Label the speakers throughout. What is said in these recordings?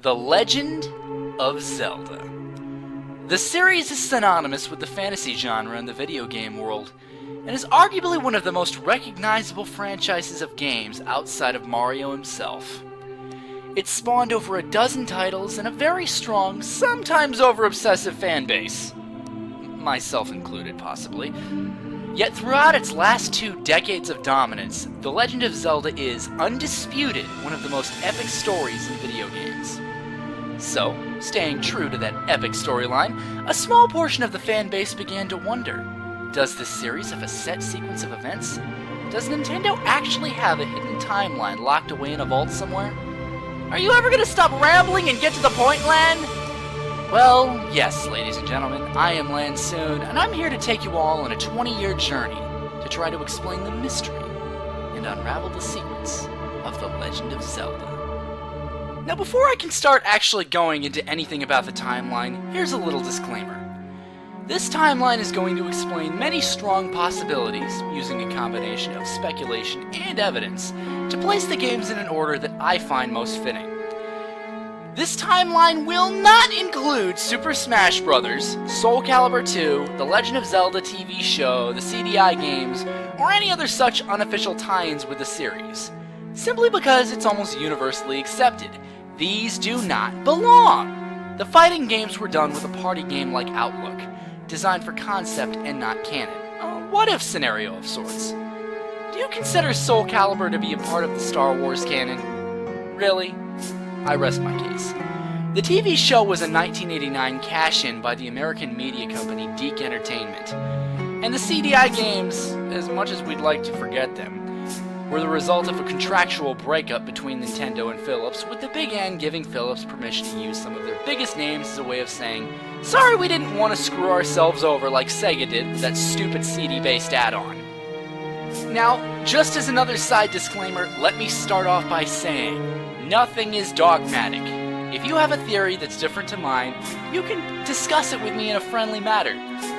Speaker 1: The Legend of Zelda. The series is synonymous with the fantasy genre in the video game world, and is arguably one of the most recognizable franchises of games outside of Mario himself. It spawned over a dozen titles and a very strong, sometimes over-obsessive fanbase. Myself included, possibly. Yet throughout its last 2 decades of dominance, The Legend of Zelda is, undisputed, one of the most epic stories in video games. So, staying true to that epic storyline, a small portion of the fanbase began to wonder, does this series have a set sequence of events? Does Nintendo actually have a hidden timeline locked away in a vault somewhere? Are you ever gonna stop rambling and get to the point, Lan? Well, yes, ladies and gentlemen, I am Lancun, and I'm here to take you all on a 20-year journey to try to explain the mystery and unravel the secrets of The Legend of Zelda. Now, before I can start actually going into anything about the timeline, here's a little disclaimer. This timeline is going to explain many strong possibilities, using a combination of speculation and evidence, to place the games in an order that I find most fitting. This timeline will not include Super Smash Bros., Soul Calibur 2, The Legend of Zelda TV show, the CDI games, or any other such unofficial tie-ins with the series, simply because it's almost universally accepted. These do not belong! The fighting games were done with a party game like Outlook, designed for concept and not canon. A what-if scenario of sorts. Do you consider Soul Calibur to be a part of the Star Wars canon? Really? I rest my case. The TV show was a 1989 cash-in by the American media company Deke Entertainment, and the CDI games, as much as we'd like to forget them, were the result of a contractual breakup between Nintendo and Philips, with the Big N giving Philips permission to use some of their biggest names as a way of saying, sorry we didn't want to screw ourselves over like Sega did with that stupid CD-based add-on. Now, just as another side disclaimer, let me start off by saying, nothing is dogmatic. If you have a theory that's different to mine, you can discuss it with me in a friendly manner.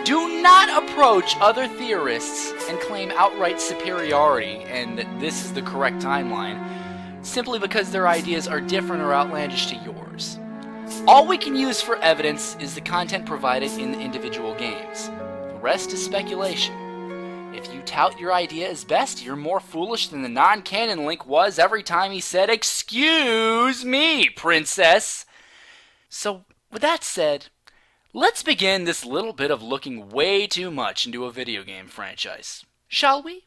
Speaker 1: Do not approach other theorists and claim outright superiority and that this is the correct timeline, simply because their ideas are different or outlandish to yours. All we can use for evidence is the content provided in the individual games. The rest is speculation. If you tout your idea as best, you're more foolish than the non-canon Link was every time he said, "Excuse me, princess." So, with that said, let's begin this little bit of looking way too much into a video game franchise, shall we?